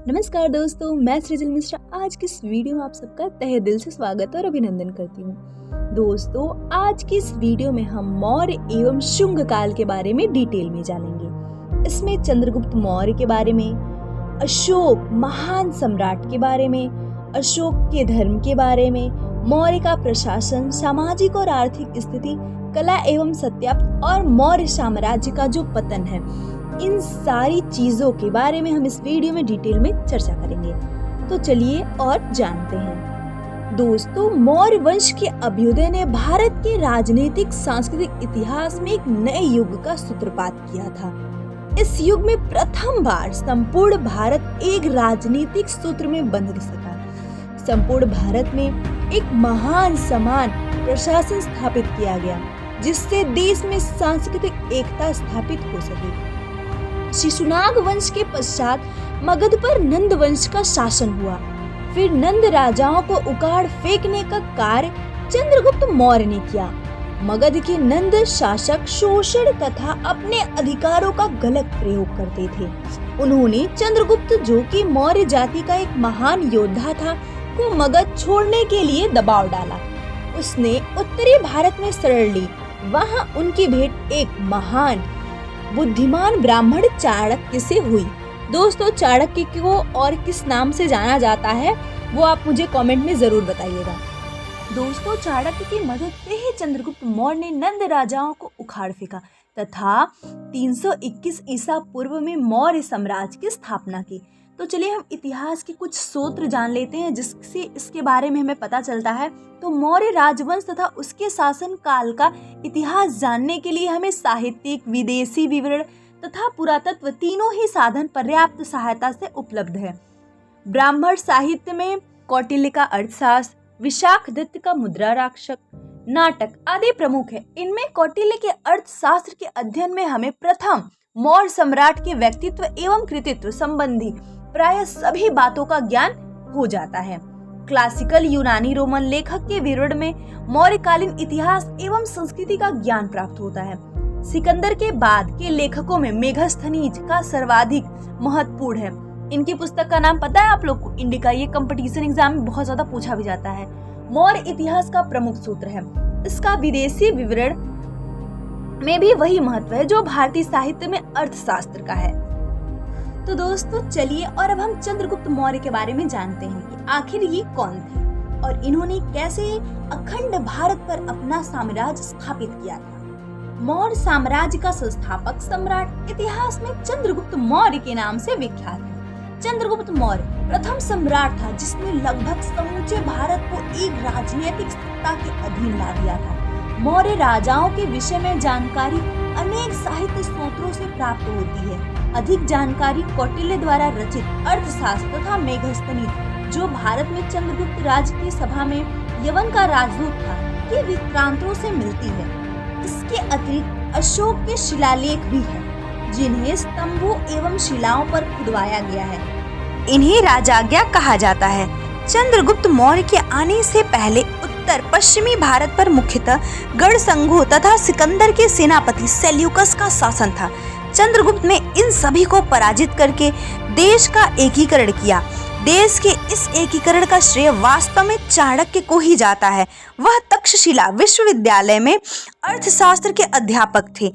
नमस्कार दोस्तों, मैं सृजल मिश्रा आज की इस वीडियो में आप सबका तहे दिल से स्वागत और अभिनंदन करती हूँ। दोस्तों, आज की इस वीडियो में हम मौर्य एवं शुंग काल के बारे में डिटेल में जानेंगे। इसमें चंद्रगुप्त मौर्य के बारे में, अशोक महान सम्राट के बारे में, अशोक के धर्म के बारे में, मौर्य का प्रशासन, सामाजिक और आर्थिक स्थिति, कला एवं सत्याप्त और मौर्य साम्राज्य का जो पतन है, इन सारी चीजों के बारे में हम इस वीडियो में डिटेल में चर्चा करेंगे। तो चलिए और जानते हैं। दोस्तों, मौर्य वंश के अभ्युदय ने भारत के राजनीतिक सांस्कृतिक इतिहास में एक नए युग का सूत्रपात किया था। इस युग में प्रथम बार संपूर्ण भारत एक राजनीतिक सूत्र में बंध सका। संपूर्ण भारत में एक महान समान प्रशासन स्थापित किया गया, जिससे देश में सांस्कृतिक एकता स्थापित हो सके। शिशुनाग वंश के पश्चात मगध पर नंद वंश का शासन हुआ। फिर नंद राजाओं को उखाड़ फेंकने का कार्य चंद्रगुप्त मौर्य ने किया। मगध के नंद शासक शोषण तथा अपने अधिकारों का गलत प्रयोग करते थे। उन्होंने चंद्रगुप्त, जो कि मौर्य जाति का एक महान योद्धा था, को मगध छोड़ने के लिए दबाव डाला। उसने उत्तरी भारत में शरण ली। वहां उनकी भेंट एक महान बुद्धिमान ब्राह्मण चाणक्य से हुई। दोस्तों, चाणक्य को और किस नाम से जाना जाता है वो आप मुझे कमेंट में जरूर बताइएगा। दोस्तों, चाणक्य की मदद से ही चंद्रगुप्त मौर्य ने नंद राजाओं को उखाड़ फेंका तथा 321 ईसा पूर्व में मौर्य साम्राज्य की स्थापना की। तो चलिए हम इतिहास के कुछ सूत्र जान लेते हैं, जिससे इसके बारे में हमें पता चलता है। तो मौर्य राजवंश तथा उसके शासन काल का इतिहास जानने के लिए हमें साहित्यिक, विदेशी विवरण तथा पुरातत्व तीनों ही साधन पर्याप्त सहायता से उपलब्ध है। ब्राह्मण साहित्य में कौटिल्य का अर्थशास्त्र, विशाखदत्त का मुद्रा राक्षक, नाटक आदि प्रमुख है। इनमें कौटिल्य के अर्थशास्त्र के अध्ययन में हमें प्रथम मौर्य सम्राट के व्यक्तित्व एवं कृतित्व संबंधी प्राय सभी बातों का ज्ञान हो जाता है। क्लासिकल यूनानी रोमन लेखक के विवरण में मौर्यकालीन इतिहास एवं संस्कृति का ज्ञान प्राप्त होता है। सिकंदर के बाद के लेखकों में मेगास्थनीज का सर्वाधिक महत्वपूर्ण है। इनकी पुस्तक का नाम पता है आप लोग को? इंडिका। ये कंपटीशन एग्जाम में बहुत ज्यादा पूछा भी जाता है। मौर्य इतिहास का प्रमुख सूत्र है। इसका विदेशी विवरण में भी वही महत्व है जो भारतीय साहित्य में अर्थशास्त्र का है। तो दोस्तों, चलिए और अब हम चंद्रगुप्त मौर्य के बारे में जानते हैं कि आखिर ये कौन थे और इन्होंने कैसे अखंड भारत पर अपना साम्राज्य स्थापित किया था। मौर्य साम्राज्य का संस्थापक सम्राट इतिहास में चंद्रगुप्त मौर्य के नाम से विख्यात है। चंद्रगुप्त मौर्य प्रथम सम्राट था जिसने लगभग समूचे भारत को एक राजनीतिक सत्ता के अधीन ला दिया था। मौर्य राजाओं के विषय में जानकारी अनेक साहित्य स्रोतों से प्राप्त होती है। अधिक जानकारी कौटिल्य द्वारा रचित अर्थशास्त्र तथा मेगास्थनीज, जो भारत में चंद्रगुप्त राज्य की सभा में यवन का राजदूत था, के वृत्तांतों से मिलती है। इसके अतिरिक्त अशोक के शिलालेख भी हैं, जिन्हें स्तंभों एवं शिलाओं पर खुदवाया गया है। इन्हें राजाज्ञा कहा जाता है। चंद्रगुप्त मौर्य के आने से पहले उत्तर पश्चिमी भारत पर मुख्यतः गढ़ संघों तथा सिकंदर के सेनापति सेल्यूकस का शासन था। चंद्रगुप्त ने इन सभी को पराजित करके देश का एकीकरण किया। देश के इस एकीकरण का श्रेय वास्तव में चाणक्य को ही जाता है। वह तक्षशिला विश्वविद्यालय में अर्थशास्त्र के अध्यापक थे।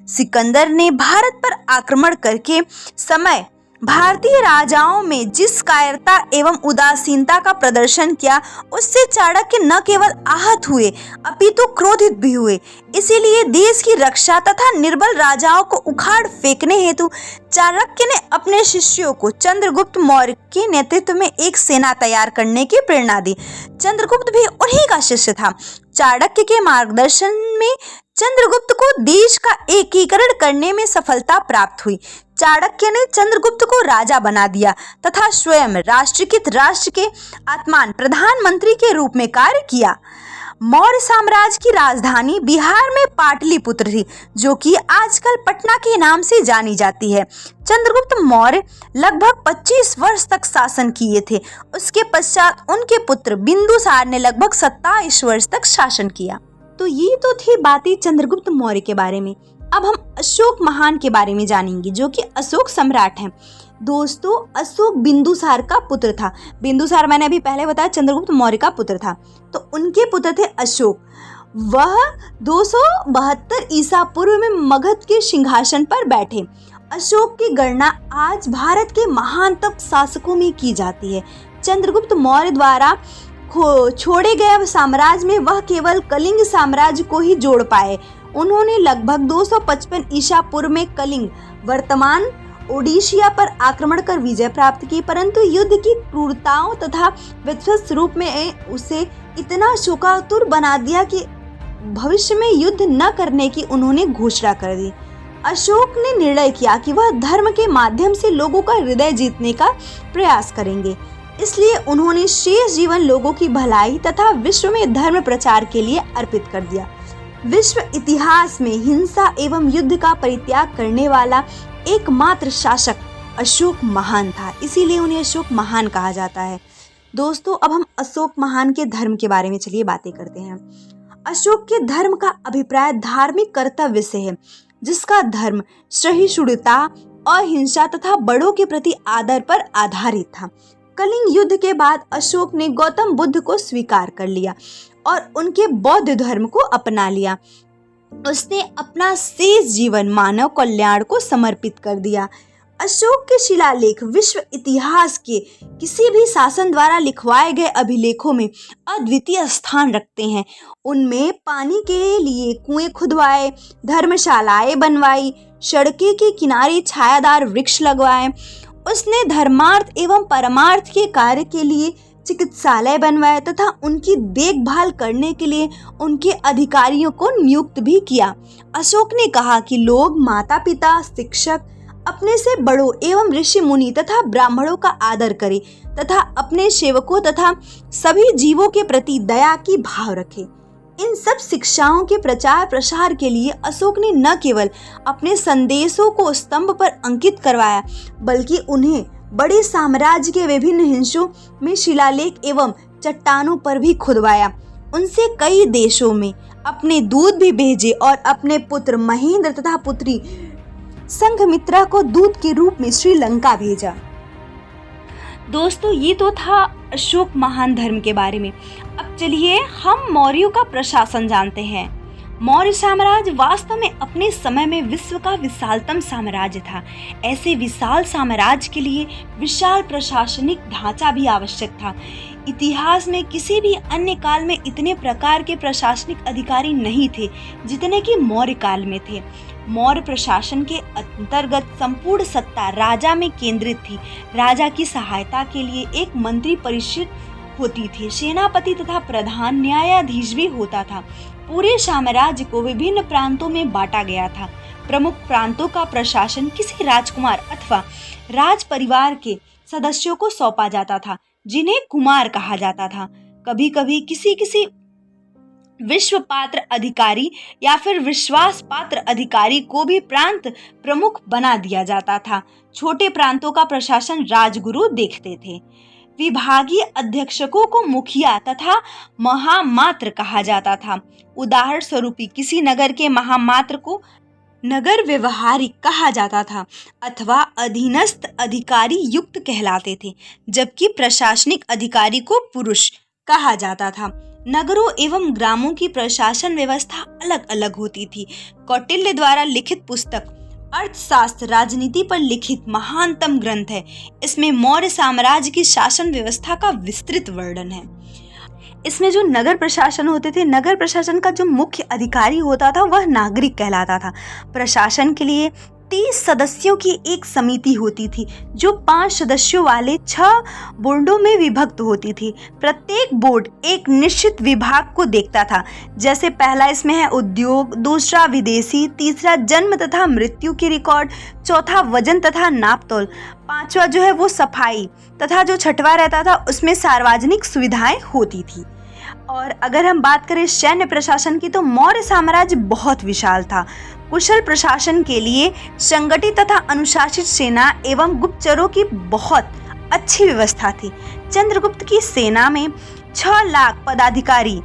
सिकंदर ने भारत पर आक्रमण करके समय भारतीय राजाओं में जिस कायरता एवं उदासीनता का प्रदर्शन किया, उससे चाणक्य न केवल आहत हुए अपितु क्रोधित भी हुए। इसीलिए देश की रक्षा तथा निर्बल राजाओं को उखाड़ फेंकने हेतु चाणक्य ने अपने शिष्यों को चंद्रगुप्त मौर्य के नेतृत्व में एक सेना तैयार करने की प्रेरणा दी। चंद्रगुप्त भी उन्हीं का शिष्य था। चाणक्य के मार्गदर्शन में चंद्रगुप्त को देश का एकीकरण करने में सफलता प्राप्त हुई। चाणक्य ने चंद्रगुप्त को राजा बना दिया तथा स्वयं राष्ट्रकृत राष्ट्र के आत्मान प्रधानमंत्री के रूप में कार्य किया। मौर्य साम्राज्य की राजधानी बिहार में पाटलिपुत्र थी, जो कि आजकल पटना के नाम से जानी जाती है। चंद्रगुप्त मौर्य लगभग 25 वर्ष तक शासन किए थे। उसके पश्चात उनके पुत्र बिंदुसार ने लगभग 27 वर्ष तक शासन किया। तो ये तो थी बातें चंद्रगुप्त मौर्य के बारे में। अब हम अशोक महान के बारे में जानेंगे, जो कि अशोक सम्राट हैं। दोस्तों अशोक बिंदुसार का पुत्र था। बिंदुसार मैंने अभी पहले बताया चंद्रगुप्त मौर्य का पुत्र था, तो उनके पुत्र थे अशोक। वह 272 ईसा पूर्व में मगध के सिंहासन पर बैठे। अशोक की गणना आज भारत के महानतम शासकों में की जाती है। चंद्रगुप्त मौर्य द्वारा छोड़े गए साम्राज्य में वह केवल कलिंग साम्राज्य को ही जोड़ पाए। उन्होंने लगभग 255 ईसा पूर्व में कलिंग वर्तमान ओडिशिया पर आक्रमण कर विजय प्राप्त की, परंतु युद्ध की क्रूरताओं तथा विध्वंस रूप में उसे इतना शोकातुर बना दिया कि भविष्य में युद्ध न करने की उन्होंने घोषणा कर दी। अशोक ने निर्णय किया कि वह धर्म के माध्यम से लोगों का हृदय जीतने का प्रयास करेंगे, इसलिए उन्होंने शेष जीवन लोगों की भलाई तथा विश्व में धर्म प्रचार के लिए अर्पित कर दिया। विश्व इतिहास में हिंसा एवं युद्ध का परित्याग करने वाला एकमात्र शासक अशोक महान था, इसीलिए उन्हें अशोक महान कहा जाता है। दोस्तों अब हम अशोक महान के धर्म के बारे में चलिए बातें करते हैं। अशोक के धर्म का अभिप्राय धार्मिक कर्तव्य से है, जिसका धर्म सहिष्णुता, अहिंसा तथा बड़ों के प्रति आदर पर आधारित था। कलिंग युद्ध के बाद अशोक ने गौतम बुद्ध को स्वीकार कर लिया और उनके बौद्ध धर्म को अपना लिया। उसने अपना शेष जीवन मानव कल्याण को समर्पित कर दिया। अशोक के शिलालेख विश्व इतिहास के किसी भी शासन द्वारा लिखवाए गए अभिलेखों में अद्वितीय स्थान रखते हैं। उनमें पानी के लिए कुएं खुदवाए, धर्मशालाएं बनवाई, सड़कें के किनारे छायादार वृक्ष लगवाए। उसने धर्मार्थ एवं परमार्थ के कार्य के लिए चिकित्सालय बनवाए तथा उनकी देखभाल करने के लिए उनके अधिकारियों को नियुक्त भी किया। अशोक ने कहा कि लोग माता पिता, शिक्षक, अपने से बड़ों एवं ऋषि मुनि तथा ब्राह्मणों का आदर करें तथा अपने सेवकों तथा सभी जीवों के प्रति दया की भाव रखें। इन सब शिक्षाओं के प्रचार प्रसार के लिए अशोक ने न केवल अपने संदेशों को स्तंभ पर अंकित करवाया, बल्कि उन्हें बड़े साम्राज्य के विभिन्न हिस्सों में शिलालेख एवं चट्टानों पर भी खुदवाया। उनसे कई देशों में अपने दूत भी भेजे और अपने पुत्र महेंद्र तथा पुत्री संघमित्रा को दूत के रूप में श्रीलंका भेजा। दोस्तों ये तो था अशोक महान धर्म के बारे में। अब चलिए हम मौर्यों का प्रशासन जानते हैं। मौर्य साम्राज्य वास्तव में अपने समय में विश्व का विशालतम साम्राज्य था। ऐसे विशाल साम्राज्य के लिए विशाल प्रशासनिक ढांचा भी आवश्यक था। इतिहास में किसी भी अन्य काल में इतने प्रकार के प्रशासनिक अधिकारी नहीं थे जितने कि मौर्य काल में थे। मौर्य प्रशासन के अंतर्गत संपूर्ण सत्ता राजा में केंद्रित थी। राजा की सहायता के लिए एक मंत्री परिषद होती थी। सेनापति तथा प्रधान न्यायाधीश भी होता था। पूरे साम्राज्य को विभिन्न प्रांतों में बांटा गया था। प्रमुख प्रांतों का प्रशासन किसी राजकुमार अथवा राज परिवार के सदस्यों को सौंपा जाता था, जिन्हें कुमार कहा जाता था। कभी कभी किसी विश्व पात्र अधिकारी या फिर विश्वास पात्र अधिकारी को भी प्रांत प्रमुख बना दिया जाता था। छोटे प्रांतों का प्रशासन राजगुरु देखते थे। विभागीय अध्यक्षकों को मुखिया तथा महामात्र कहा जाता था। उदाहरण स्वरूप किसी नगर के महामात्र को नगर व्यवहारिक कहा जाता था अथवा अधीनस्थ अधिकारी युक्त कहलाते थे, जबकि प्रशासनिक अधिकारी को पुरुष कहा जाता था। नगरों एवं ग्रामों की प्रशासन व्यवस्था अलग अलग होती थी। कौटिल्य द्वारा लिखित पुस्तक अर्थशास्त्र राजनीति पर लिखित महानतम ग्रंथ है। इसमें मौर्य साम्राज्य की शासन व्यवस्था का विस्तृत वर्णन है। इसमें जो नगर प्रशासन होते थे, नगर प्रशासन का जो मुख्य अधिकारी होता था वह नागरिक कहलाता था। प्रशासन के लिए 30 सदस्यों की एक समिति होती थी जो 5 सदस्यों वाले 6 बोर्डों में विभक्त होती थी। प्रत्येक बोर्ड एक निश्चित विभाग को देखता था। जैसे पहला इसमें है उद्योग, दूसरा विदेशी, तीसरा जन्म तथा मृत्यु के रिकॉर्ड, चौथा वजन तथा नापतोल, पांचवा जो है वो सफाई तथा जो छठवां रहता था उसमें सार्वजनिक सुविधाएं होती थी। और अगर हम बात करें सैन्य प्रशासन की तो मौर्य साम्राज्य बहुत विशाल था। कुशल प्रशासन के लिए संगठित तथा अनुशासित सेना एवं गुप्तचरों की बहुत अच्छी व्यवस्था थी। चंद्रगुप्त की सेना में 6 लाख पदाधिकारी,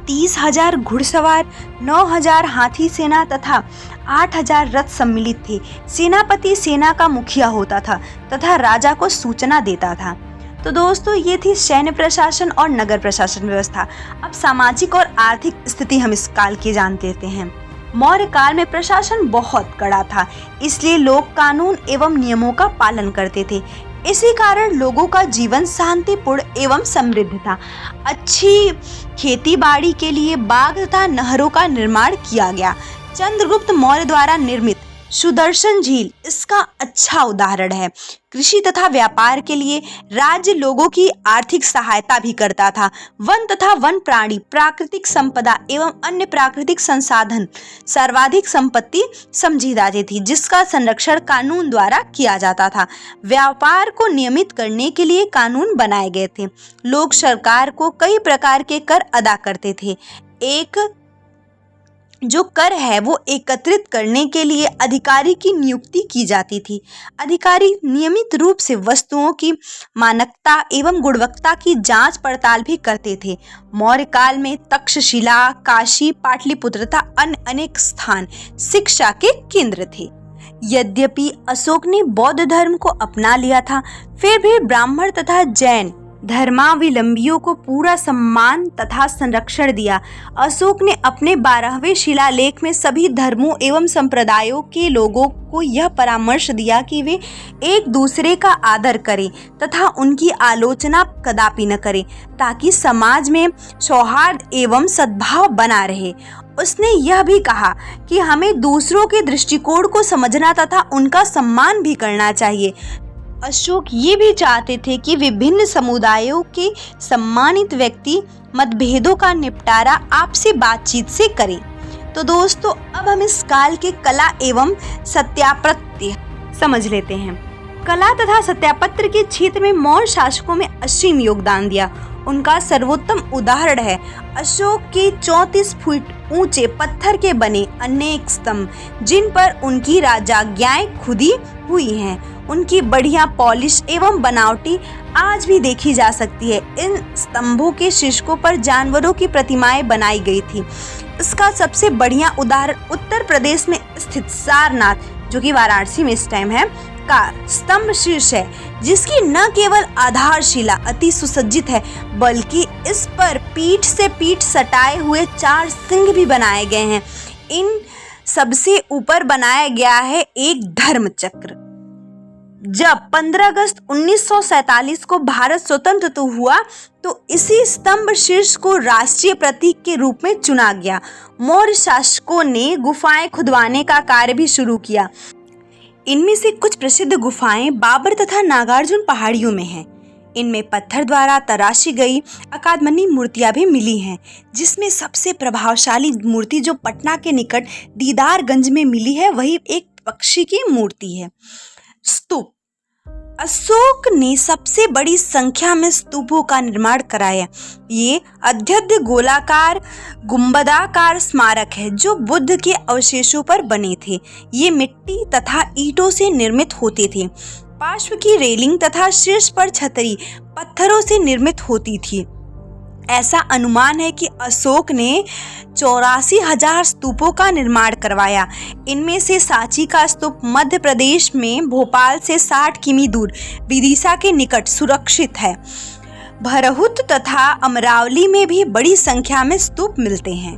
30,000 घुड़सवार, 9,000 हाथी सेना तथा 8,000 रथ सम्मिलित थे। सेनापति सेना का मुखिया होता था तथा राजा को सूचना देता था। तो दोस्तों, ये थी सैन्य प्रशासन और नगर प्रशासन व्यवस्था। अब सामाजिक और आर्थिक स्थिति हम इस काल की जान लेते हैं। मौर्य काल में प्रशासन बहुत कड़ा था, इसलिए लोग कानून एवं नियमों का पालन करते थे। इसी कारण लोगों का जीवन शांतिपूर्ण एवं समृद्ध था। अच्छी खेती बाड़ी के लिए बाग तथा नहरों का निर्माण किया गया। चंद्रगुप्त मौर्य द्वारा निर्मित सुदर्शन झील इसका अच्छा उदाहरण है। कृषि तथा व्यापार के लिए राज्य लोगों की आर्थिक सहायता भी करता था। वन तथा वन प्राणी, प्राकृतिक संपदा एवं अन्य प्राकृतिक संसाधन सर्वाधिक संपत्ति समझी जाती थी, जिसका संरक्षण कानून द्वारा किया जाता था। व्यापार को नियमित करने के लिए कानून बनाए गए थे। लोग सरकार को कई प्रकार के कर अदा करते थे। एक जो कर है वो एकत्रित करने के लिए अधिकारी की नियुक्ति की जाती थी। अधिकारी नियमित रूप से वस्तुओं की मानकता एवं गुणवत्ता की जांच पड़ताल भी करते थे। मौर्य काल में तक्षशिला, काशी, पाटलिपुत्र तथा अन्य अनेक स्थान शिक्षा के केंद्र थे। यद्यपि अशोक ने बौद्ध धर्म को अपना लिया था, फिर भी ब्राह्मण तथा जैन धर्मावलंबियों को पूरा सम्मान तथा संरक्षण दिया। अशोक ने अपने 12वें शिलालेख में सभी धर्मों एवं संप्रदायों के लोगों को यह परामर्श दिया कि वे एक दूसरे का आदर करें तथा उनकी आलोचना कदापि न करें, ताकि समाज में सौहार्द एवं सद्भाव बना रहे। उसने यह भी कहा कि हमें दूसरों के दृष्टिकोण को समझना तथा उनका सम्मान भी करना चाहिए। अशोक ये भी चाहते थे कि विभिन्न समुदायों के सम्मानित व्यक्ति मतभेदों का निपटारा आपसी बातचीत से करें। तो दोस्तों, अब हम इस काल के कला एवं सत्यापत्य समझ लेते हैं। कला तथा सत्यापत्र के क्षेत्र में मौर्य शासकों में असीम योगदान दिया। उनका सर्वोत्तम उदाहरण है अशोक के 34 फुट ऊंचे पत्थर के बने अनेक स्तंभ, जिन पर उनकी राजाज्ञाएं खुदी हुई हैं। उनकी बढ़िया पॉलिश एवं बनावटी आज भी देखी जा सकती है। इन स्तंभों के शीर्षकों पर जानवरों की प्रतिमाएं बनाई गई थी। इसका सबसे बढ़िया उदाहरण उत्तर प्रदेश में स्थित सारनाथ, जो कि वाराणसी में इस टाइम है, का स्तंभ शीर्ष है, जिसकी न केवल आधारशिला अति सुसज्जित है, बल्कि इस पर पीठ से पीठ सटाए हुए 4 सिंह भी बनाए गए हैं। इन सबसे ऊपर बनाया गया है एक धर्म चक्र। जब 15 अगस्त 1947 को भारत स्वतंत्र हुआ तो इसी स्तंभ शीर्ष को राष्ट्रीय प्रतीक के रूप में चुना गया। मौर्य शासकों ने गुफाएं खुदवाने का कार्य भी शुरू किया। इनमें से कुछ प्रसिद्ध गुफाएं बाबर तथा नागार्जुन पहाड़ियों में हैं। इनमें पत्थर द्वारा तराशी गई अकादमनी मूर्तियां भी मिली हैं, जिसमें सबसे प्रभावशाली मूर्ति जो पटना के निकट दीदारगंज में मिली है, वही एक पक्षी की मूर्ति है। स्तूप। अशोक ने सबसे बड़ी संख्या में स्तूपों का निर्माण कराया। ये अद्यतन गोलाकार गुंबदाकार स्मारक है जो बुद्ध के अवशेषों पर बने थे। ये मिट्टी तथा ईंटों से निर्मित होते थे। पार्श्व की रेलिंग तथा शीर्ष पर छतरी पत्थरों से निर्मित होती थी। ऐसा अनुमान है कि अशोक ने 84,000 स्तूपों का निर्माण करवाया। इनमें से सांची का स्तूप मध्य प्रदेश में भोपाल से 60 किमी दूर विदिशा के निकट सुरक्षित है। भरहुत तथा अमरावली में भी बड़ी संख्या में स्तूप मिलते हैं।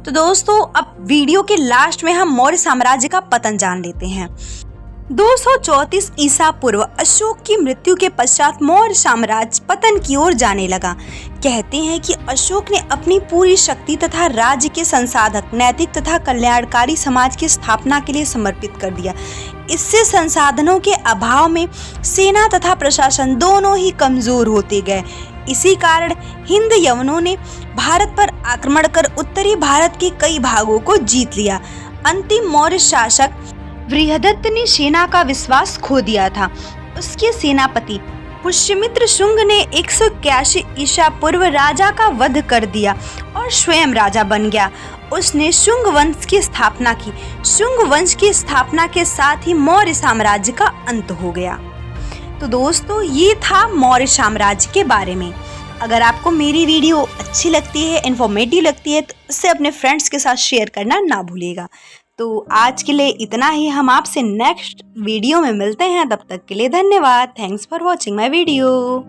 तो दोस्तों, अब वीडियो के लास्ट में हम मौर्य साम्राज्य का पतन जान लेते हैं। 234 ईसा पूर्व अशोक की मृत्यु के पश्चात मौर्य साम्राज्य पतन की ओर जाने लगा। कहते हैं कि अशोक ने अपनी पूरी शक्ति तथा राज्य के संसाधक, नैतिक तथा कल्याणकारी समाज की स्थापना के लिए समर्पित कर दिया। इससे संसाधनों के अभाव में सेना तथा प्रशासन दोनों ही कमजोर होते गए। इसी कारण हिंद यवनों ने भारत पर आक्रमण कर उत्तरी भारत के कई भागों को जीत लिया। अंतिम मौर्य शासक बृहदत्त ने सेना का विश्वास खो दिया था। उसके सेनापति पुष्यमित्र शुंग ने 181 ईसा पूर्व राजा का वध कर दिया और स्वयं राजा बन गया। उसने शुंग वंश की स्थापना की। शुंग वंश की स्थापना के साथ ही मौर्य साम्राज्य का अंत हो गया। तो दोस्तों, ये था मौर्य साम्राज्य के बारे में। अगर आपको मेरी वीडियो अच्छी लगती है, इन्फॉर्मेटिव लगती है, तो इसे अपने फ्रेंड्स के साथ शेयर करना ना भूलिएगा। तो आज के लिए इतना ही। हम आपसे नेक्स्ट वीडियो में मिलते हैं, तब तक के लिए धन्यवाद। Thanks for watching my video.